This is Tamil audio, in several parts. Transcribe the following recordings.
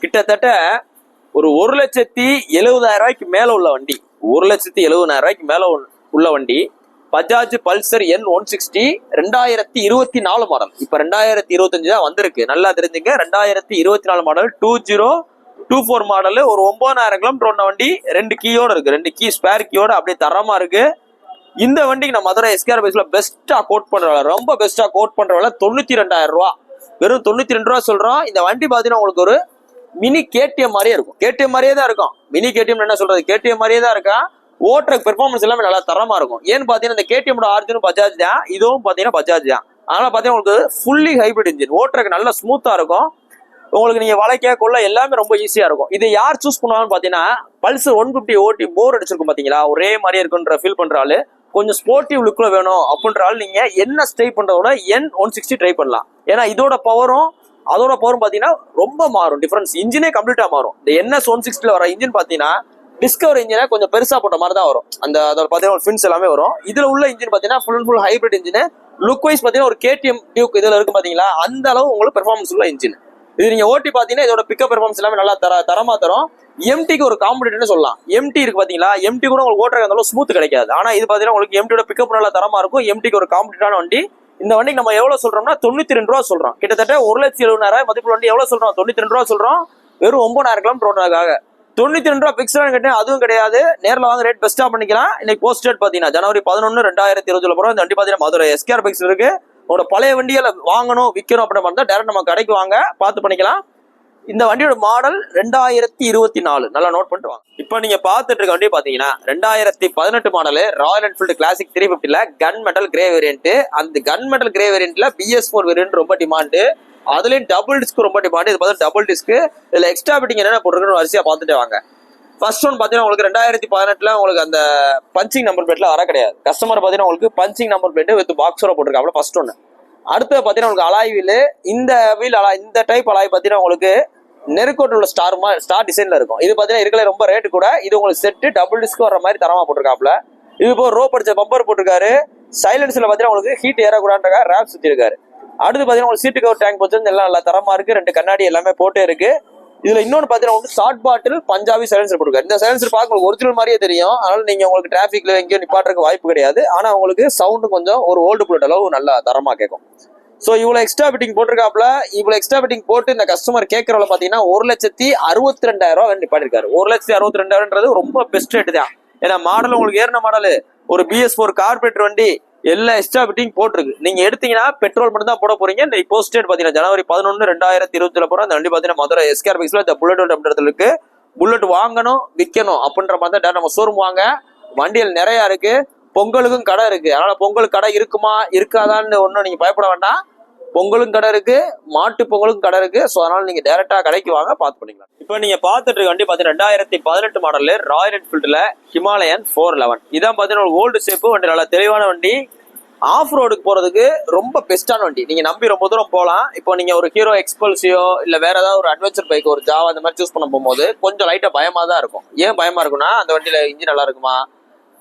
கிட்டத்தட்ட ஒரு 1,70,000 மேல உள்ள வண்டி, 1,70,000 மேல உள்ள வண்டி பஜாஜ் பல்சர் N160 2024 மாடல். இப்ப 2025 தான் வந்திருக்கு, நல்லா தெரிஞ்சுங்க. 2024 மாடல் 2024 மாடல், ஒரு 9,000 கிலோமீட்டர் ஓடின வண்டி, 2 கீயோட இருக்கு, 2 கீ ஸ்பேர் கீயோட அப்படியே தரமா இருக்கு. இந்த வண்டிக்கு நான் மதுரை எஸ்கேஆர் பைக்ஸ்ல பெஸ்டா கோட் பண்ற வேலை, ரொம்ப பெஸ்டா கோட் பண்ற வேலை 92,000 ரூபா, வெறும் 92 ரூபா சொல்றோம். இந்த வண்டி பாத்தீங்கன்னா உங்களுக்கு ஒரு மினி கேடிஎம் மாதிரியே இருக்கும், கேடிஎம் மாதிரியே தான் இருக்கும். மினி கேடிஎம் என்ன சொல்றது, கேடிஎம் மாதிரியே தான் இருக்கா. ஓட்டுற பெர்ஃபார்மன்ஸ் எல்லாமே நல்லா தரமா இருக்கும். ஏன்னு பாத்தீங்கன்னா இந்த கேடிஎம் ஆர்ஜினும் பஜாஜ் தான், இதுவும் பாத்தீங்கன்னா பஜாஜ் தான். அதனால பாத்தீங்கன்னா உங்களுக்கு ஃபுல்லி ஹைபிரிட் இன்ஜின், ஓட்டுறதுக்கு நல்லா ஸ்மூத்தா இருக்கும். உங்களுக்கு நீங்க வளைக்க கொள்ள எல்லாமே ரொம்ப ஈஸியா இருக்கும். இதை யார் சூஸ் பண்ணுவாங்கன்னு பாத்தீங்கன்னா பல்சர் 150 ஓட்டி போர் அடிச்சிருக்கும் பாத்தீங்களா, ஒரே மாதிரி இருக்குன்ற ஃபீல் பண்ற ஆளு, கொஞ்சம் ஸ்போர்ட்டிவ் லுக்ல வேணும் அப்படின்ற ஆள் நீங்க என்ன ட்ரை பண்றதோட N160 ட்ரை பண்ணலாம். ஏன்னா இதோட பவரும் அதோட பவரும் பாத்தீங்கன்னா ரொம்ப மாறும், டிஃபரன்ஸ் இன்ஜினே கம்ப்ளீட்டா மாறும். இந்த NS160 வர இன்ஜின் பாத்தீங்கன்னா டிஸ்கவர் இன்ஜினை கொஞ்சம் பெருசா போட்ட மாதிரி தான் வரும், அந்த அதோட பாத்தீங்கன்னா ஃபின்ஸ் எல்லாமே வரும். இதுல உள்ள இன்ஜின் பாத்தீங்கன்னா full hybrid engine, look wise பாத்தீங்கன்னா ஒரு KTM டியூக் இதுல இருக்கு பாத்தீங்களா, அந்த அளவு உங்களுக்கு பெர்ஃபார்மன்ஸ் உள்ள இன்ஜின். இது நீங்க ஓட்டி பாத்தீங்கன்னா இதோட பிக்கப் பெர்ஃபார்மன்ஸ் எல்லாமே நல்லா தரமா தரும். எம்டிக்கு ஒரு காம்படிட்டர்னு சொல்லலாம். எம்டி இருக்கு பாத்தீங்களா, எம்டி கூட உங்களுக்கு ஓட்டுறது அந்த அளவு ஸ்மூத் கிடைக்காது. ஆனா இது பாத்தீங்கன்னா உங்களுக்கு எம்டியோட பிக்கப் நல்லா தரமா இருக்கும். எம்டிக்கு ஒரு காம்படிட்டான வண்டி. இந்த வண்டிக்கு நம்ம எவ்வளவு சொல்றோம்னா 92 ரூபா சொல்றோம். கிட்டத்தட்ட 1,70,000 மதிப்பு வண்டி எவ்வளவு சொல்றோம், 92 ரூபா சொல்றோம். வெறும் 9,000 கிலோமீட்டர் ஓடுறதுக்காக 92 ரூபா பிக்ஸ்டான்னு கேட்டேன், அதுவும் கிடையாது. நேரில் வாங்க, ரேட் பெஸ்டா பண்ணிக்கலாம். இன்னைக்கு போஸ்ட் டேட் பாத்தீங்கன்னா ஜனவரி 11 2020 போறோம். இந்த வண்டி பாத்தீங்கன்னா மதுரை எஸ்கேஆர் பைக்ஸ் இருக்கு. உங்களோட பழைய வண்டியில வாங்கணும் விற்கணும் அப்படின்னு பார்த்தா டேரக்ட் நம்ம கடைக்கு வாங்க, பார்த்து பண்ணிக்கலாம். இந்த வண்டியோட மாடல் 2024, நல்லா நோட் பண்ணிட்டு வாங்க. இப்போ நீங்க பார்த்துட்டு இருக்க வண்டி பாத்தீங்கன்னா 2018 மாடல் ராயல் என்ஃபீல்டு கிளாசிக் 350ல கன் மெட்டல் கிரே வேரியன்ட். அந்த கன் மெட்டல் கிரே வேரியன்ட்ல BS4 வேரியன்ட் ரொம்ப டிமாண்டு, அதுலயும் டபுள் டிஸ்க் ரொம்ப டிமாண்ட். இது பார்த்தா டபுள் டிஸ்க், இதுல எக்ஸ்ட்ரா பிட்டிங் என்ன போட்டுருக்குன்னு வரிசையா பார்த்துட்டே வாங்க. ஃபர்ஸ்ட் ஒன் பாத்தீங்கன்னா உங்களுக்கு 2018 உங்களுக்கு அந்த பஞ்சிங் நம்பர் பிளேட்ல வர கிடையாது. கஸ்டமர் பாத்தீங்கன்னா உங்களுக்கு பஞ்சிங் நம்பர் பிளேட் வித் பாக்ஸோட போட்டிருக்காங்க ஃபர்ஸ்ட் ஒன்னு. அடுத்து பாத்தீங்கன்னா உங்களுக்கு அலாய் வீல், இந்த வீல் இந்த டைப் அலாய் பாத்தீங்கன்னா உங்களுக்கு நெருக்கோட்டு உள்ள ஸ்டார் டிசைன்ல இருக்கும். இது பாத்தீங்கன்னா இருக்கல ரொம்ப ரேட்டு கூட. இது உங்களுக்கு செட்டு டபுள் டிஸ்க் வர மாதிரி தரமா போட்டிருக்காப்ல. இது இப்போ ரோப் அடிச்ச பம்பர் போட்டிருக்காரு. சைலன்ஸ்ல பாத்தீங்கன்னா உங்களுக்கு ஹீட் ஏறக்கூடாதுன்றா ரேப் சுத்தி இருக்காரு. அடுத்து பாத்தீங்கன்னா உங்களுக்கு சீட்டு கவர் டேங்க் போச்சு எல்லாம் நல்லா தரமா இருக்கு. 2 கண்ணாடி எல்லாமே போட்டே இருக்கு. இதுல இன்னொன்னு பாத்தீங்கன்னா உங்களுக்கு ஷார்ட் பாட்டில் பஞ்சாபி சைலன்சர் போட்டுருக்காரு. இந்த சைலன்சர் பார்க்க உங்களுக்கு ஒரிஜினல் மாதிரியே தெரியும். அதனால நீங்க உங்களுக்கு டிராபிக்ல எங்கேயோ நிப்பாட்டுறதுக்கு வாய்ப்பு கிடையாது. ஆனா உங்களுக்கு சவுண்டு கொஞ்சம் ஒரு ஓல்டு புல்லட் அளவு நல்லா தரமா கேட்கும். ஸோ இவ்வளவு எக்ஸ்ட்ரா ஃபிட்டிங் போட்டிருக்காப்ல. இவ்வளவு எக்ஸ்ட்ரா ஃபிட்டிங் போட்டு இந்த கஸ்டமர் கேட்கறவங்க பாத்தீங்கன்னா 1,62,000 ரூபா நிப்பாட்டிருக்காரு. 1,62,000 ரொம்ப பெஸ்ட் ரேட் தான். ஏன்னா மாடல் உங்களுக்கு ஏறின மாடல், ஒரு BS4 கார்பரேட்டர் வண்டி, எல்லா எக்ஸ்ட்ரா ஃபிட்டிங் போட்டிருக்கு. நீங்க எடுத்தீங்கன்னா பெட்ரோல் மட்டும் தான் போட போறீங்க. இந்த போஸ்ட் டேட் பாத்தீங்கன்னா ஜனவரி 11 2020 போற அந்த வண்டி பாத்தீங்கன்னா மதுரை எஸ்கேஆர் பைக்ஸ்ல இந்த புல்லட் அப்படின்றதுல இருக்கு. புல்லட் வாங்கணும் விற்கணும் அப்படின்ற மாதிரி தான் நம்ம ஷோரூம் வாங்க. வண்டிகள் நிறைய இருக்கு. பொங்கலுக்கும் கடை இருக்கு. அதனால பொங்கலுக்கு கடை இருக்குமா இருக்காதான்னு ஒன்னும் நீங்க பயப்பட வேண்டாம். பொங்கலும் கடை இருக்கு, மாட்டு பொங்கலுக்கும் கடை இருக்கு. ஸோ அதனால நீங்க டைரக்டா கடைக்கு வாங்க, பார்த்து பண்ணிக்கலாம். இப்போ நீங்க பார்த்துட்டு இருக்க வண்டி பாத்தீங்கன்னா 2018 மாடல் ராயல் என்ஃபீல்டுல ஹிமாலயன் 411. இதான் பாத்தீங்கன்னா ஓல்டு ஷேப்பு வண்டி, நல்லா தெளிவான வண்டி. ஆஃப் ரோடுக்கு போறதுக்கு ரொம்ப பெஸ்டான வண்டி. நீங்க நம்பி ரொம்ப தூரம் போகலாம். இப்போ நீங்க ஒரு ஹீரோ எக்ஸ்பல்சியோ இல்ல வேற ஏதாவது ஒரு அட்வென்ச்சர் பைக், ஒரு ஜாவா அந்த மாதிரி சூஸ் பண்ண போகும்போது கொஞ்சம் லைட்டா பயமா தான் இருக்கும். ஏன் பயமா இருக்குன்னா அந்த வண்டியில இன்ஜின் நல்லா இருக்குமா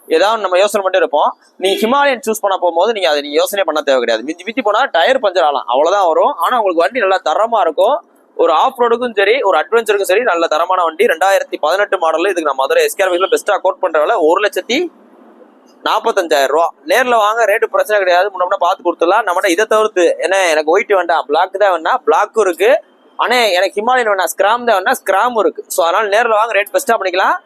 ஏதாவது நம்ம யோசனை பண்ணிட்டு இருப்போம். நீங்க ஹிமாலயன் சூஸ் பண்ண போகும்போது நீங்க அதை நீங்க யோசனை பண்ண தேவை கிடையாது. மிஞ்சி போனா டயர் பஞ்சர் ஆகலாம், அவ்வளவுதான் வரும். ஆனா உங்களுக்கு வண்டி நல்லா தரமா இருக்கும். ஒரு ஆஃப் ரோடுக்கும் சரி ஒரு அட்வென்ச்சருக்கும் சரி நல்ல தரமான வண்டி. 2018 மாடல். இதுக்கு நான் மதுரை எஸ்கேஆர் பைக்ஸ்ல பெஸ்டா கோட் பண்ற வேலை 1,45,000 ரூபா. நேர்ல வாங்க, ரேட்டு பிரச்சனை கிடையாது, முன்ன பார்த்து கொடுத்துடலாம். நம்மகிட்ட இதை தவிர்த்து என்ன எனக்கு ஒயிட் வேண்டாம் பிளாக் தான் வேணா பிளாக்கும் இருக்கு. ஆனா எனக்கு ஹிமாலயன் வேணா ஸ்கிராம் தான் வேணா ஸ்கிராமும் இருக்கு. ஸோ அதனால நேரில் வாங்க, ரேட் பெஸ்டா பண்ணிக்கலாம்.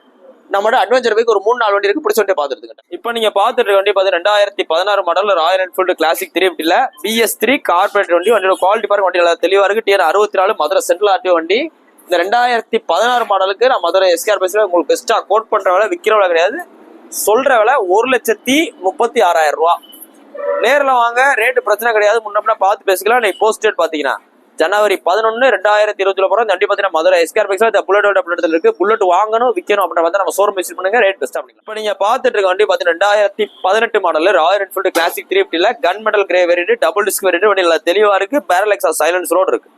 நம்மளோட அட்வென்ச்சர் பைக் ஒரு 3-4 வண்டி இருக்கு, பிடிச்ச வண்டி பார்த்துட்டு. இப்போ நீங்க பார்த்துட்டு வண்டி பார்த்தீங்கன்னா 2016 மாடல் ராயல் என்ஃபீல்டு கிளாசிக் 350ல BS3 கார்பரேட்டர் வண்டி. வண்டியோட குவாலிட்டி பாருங்க, வண்டி நல்லா தெளிவா இருக்கு. TR 64 மதுரை சென்ட்ரல் ஆர்டிஓ வண்டி. இந்த 2016 மாடலுக்கு நான் மதுரை எஸ்கேஆர் பைக்ஸ்ல உங்களுக்கு பெஸ்டா கோட் பண்ற வேலை, விற்கிற வேலை கிடையாது, சொல்ற வேலை 1,36,000 ரூபா. நேரில் வாங்க, ரேட்டு பிரச்சனை கிடையாது, முன்ன பார்த்து பேசிக்கலாம். இன்னைக்கு போஸ்ட் டேட் பாத்தீங்கன்னா ஜனவரி 11 2020 போறோம். வண்டி பாத்தீங்கன்னா மதுரை எஸ்கேஆர் பைக்ஸ்ல இந்த புல்லட் அப்படின்றது இருக்கு. புல்லட் வாங்கணும் விற்கணும் அப்படின்ற நம்ம ஷோரூம் விசிட் பண்ணுங்க, ரேட் பெஸ்டா பண்ணிக்கலாம். இப்போ நீங்க பார்த்துட்டு இருக்க வண்டி பாத்தீங்கன்னா 2018 மாடல் ராயல் என்ஃபீல்டு கிளாசிக் 350ல gun metal grey variant, double disc variant. வண்டி நல்லா தெளிவா இருக்கு. பேரல் எக்ஸாஸ்ட் சைலன்ஸ் ரோடு இருக்கு.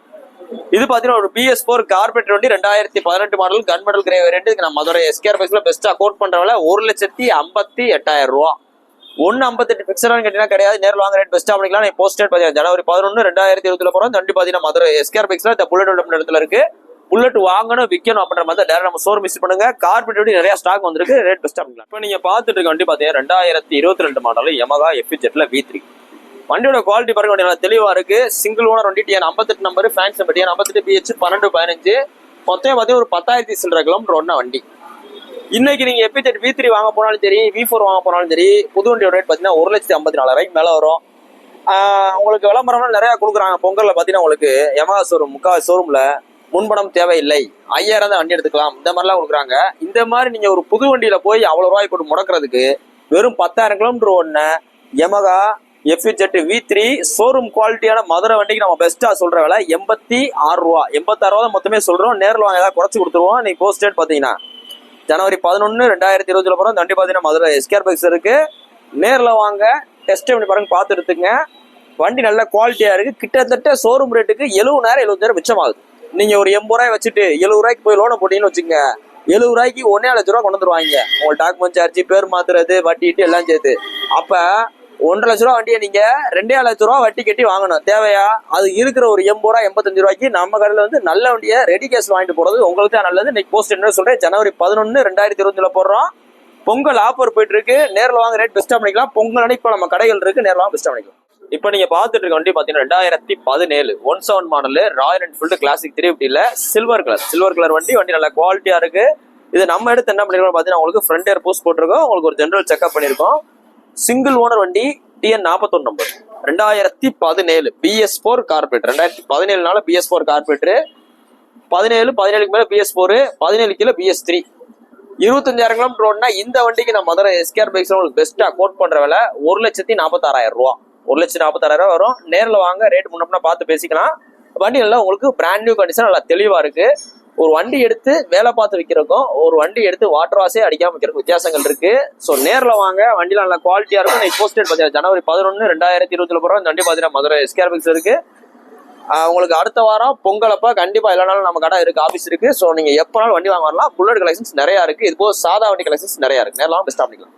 இது பாத்தீங்கன்னா ஒரு BS4 கார்பரேட்டர் வண்டி 2018 model gun metal grey variant. இதுக்கு நான் மதுரை எஸ்கேஆர் பைக்ஸ்ல பெஸ்டா கோட் பண்ற வேலை 1,58,000 ரூபா. 1,58 பிக்சரான்னு கேட்டீங்கன்னா கிடையாது, நேரில் வாங்க, ரேட் பெஸ்டா பண்ணிக்கலாம். போஸ்ட் டேட் பாத்தீங்கன்னா ஜனவரி 11 2020 போறோம். வண்டி பாத்தீங்கன்னா மதுரை எஸ்கேஆர் பைக்ஸ்ல இந்த புல்லட் இடத்துல இருக்கு. புல்லட் வாங்கணும் விற்கணும் அப்படின்ற மாதிரி டேரக்ட் நம்ம ஷோரூம் விசிட் பண்ணுங்க. கார்பெட் நிறைய ஸ்டாக் வந்திருக்கு, ரேட் பெஸ்ட் பண்ணிக்கலாம். இப்போ நீங்க பார்த்துட்டு இருக்க வண்டி பார்த்தீங்கன்னா 2022 மாடல் Yamaha FZ V3. வண்டியோட குவாலிட்டி பாருங்க, வண்டி நல்லா தெளிவா இருக்கு. சிங்கிள் ஓனர் வண்டி TN 58 number, fans number TN 58 BH 1215. மொத்தம் பார்த்தீங்கன்னா ஒரு 10,000 சில்லற கிலோமீட்டர் ஒன்னா வண்டி. இன்னைக்கு நீங்க FZ V3 வாங்க போனாலும் சரி, V4 வாங்க போனாலும் சரி, புது வண்டியோட ரேட் பார்த்தீங்கன்னா 1,54,000 மேல வரும். உங்களுக்கு விளம்பரம் நிறைய கொடுக்குறாங்க. பொங்கல்ல பார்த்தீங்கன்னா உங்களுக்கு Yamaha ஷோரூம் முக்கால் ஷோரூம்ல முன்பணம் தேவையில்லை, 5,000 தான் வண்டி எடுத்துக்கலாம், இந்த மாதிரிலாம் கொடுக்குறாங்க. இந்த மாதிரி நீங்க ஒரு புது வண்டியில போய் அவ்வளவு ரூபாய் போட்டு முடக்கிறதுக்கு வெறும் 10,000 கிலோமீட்டர் ஒண்ணு Yamaha FZ V3 ஷோரூம் குவாலிட்டியான மதுரை வண்டிக்கு நம்ம பெஸ்டா சொல்ற விலை 86 ரூபா. 86 ரூபா தான் மொத்தமே சொல்றோம். நேரில் வாங்க ஏதாவது குறைச்சு கொடுத்துருவோம். நீங்க போஸ்ட் டேட் பாத்தீங்கன்னா ஜனவரி 11 2020 போறோம். வண்டி பாத்தீங்கன்னா மதுரை SKR பைக்ஸ் இருக்கு. நேரில் வாங்க, டெஸ்ட் பண்ணி பாருங்க, பார்த்து எடுத்துங்க. வண்டி நல்ல குவாலிட்டியா இருக்கு. கிட்டத்தட்ட ஷோரூம் ரேட்டுக்கு 70,000 70,000 மிச்சமாகுது. நீங்க ஒரு 80 ரூபாய் வச்சுட்டு 70 ரூபாய்க்கு போய் லோனை போட்டீங்கன்னு வச்சுங்க, 70 ரூபாய்க்கு 1,50,000 ரூபா கொண்டு வந்துருவாங்க. உங்களுக்கு டாக்குமெண்ட் சார்ஜ், பேர் மாத்துறது, வட்டி எல்லாம் சேர்த்து. அப்ப 1,50,000 ரூபா வண்டியை நீங்க 2,50,000 ரூபா வட்டி கட்டி வாங்கணும். தேவையா? அது இருக்கிற ஒரு 80 ரூபா 85 ரூபாய்க்கு நம்ம கடையில வந்து நல்ல வண்டியை ரெடி கேஸ் வாங்கிட்டு போறது உங்களுக்கு தான் நல்லது. இன்னைக்கு போஸ்ட் என்ன சொல்றேன், ஜனவரி 11 2020 போடுறோம். பொங்கல் ஆஃபர் போயிட்டு இருக்கு. நேரில் வாங்க, ரேட் பெஸ்டா பண்ணிக்கலாம். பொங்கல் அன்னைக்கு நம்ம கடைகள் இருக்கு, நேரில் வாங்க பெஸ்டா பண்ணிக்கலாம். இப்போ நீங்க பாத்துட்டு இருக்க வண்டி பாத்தீங்கன்னா 2017 17 மாடல் ராயல் என்ஃபீல்டு கிளாசிக் 350ல சில்வர் கலர் வண்டி நல்ல குவாலிட்டியா இருக்கு. இது நம்ம எடுத்து என்ன பண்ணிருக்கோம் பாத்தீங்கன்னா, உங்களுக்கு ஃப்ரண்ட் ஏர் போஸ்ட் போட்டிருக்கோம், உங்களுக்கு ஒரு ஜெனரல் செக்அப் பண்ணிருக்கோம். சிங்கிள் ஓனர் வண்டி TN 41 number 2017 BS4 carburettor. 2017 BS4 carburettor, 17 மேல BS4, 17 கீழே BS3. 25,000 கிலோமீட்டர் ஓடுனா இந்த வண்டிக்கு நான் மதுரை SKR பைக்ஸ் உங்களுக்கு பெஸ்டா கோட் பண்ற விலை 1,46,000 ரூபா. 1,46,000 ரூபா வரும். நேரில் வாங்க, ரேட் முன்னப்பனா பார்த்து பேசிக்கலாம். வண்டி நல்லா உங்களுக்கு பிராண்ட் நியூ கண்டிஷன், நல்லா தெளிவா இருக்கு. ஒரு வண்டி எடுத்து வேலை பார்த்து விற்கிறக்கும், ஒரு வண்டி எடுத்து வாட்டர் வாஷே அடிக்காம விற்கிறக்கும் வித்தியாசங்கள் இருக்கு. ஸோ நேரில் வாங்க, வண்டியில் நல்லா குவாலிட்டியா இருக்கும். நீங்க போஸ்ட் டேட் பார்த்தீங்கன்னா ஜனவரி 11 2020 போறோம். இந்த வண்டி பார்த்தீங்கன்னா மதுரை SKR பைக்ஸ் இருக்கு. உங்களுக்கு அடுத்த வாரம் பொங்கலப்ப கண்டிப்பா எல்லா நாளும் நம்ம கடை இருக்கு, ஆஃபீஸ் இருக்கு. ஸோ நீங்க எப்பனாலும் வண்டி வாங்க வரலாம். புல்லட் கலெக்ஷன்ஸ் நிறைய இருக்கு. இது போக சாதா வண்டி கலெக்ஷன்ஸ் நிறைய இருக்கு. நேரில் பெஸ்ட் பண்ணிக்கலாம்.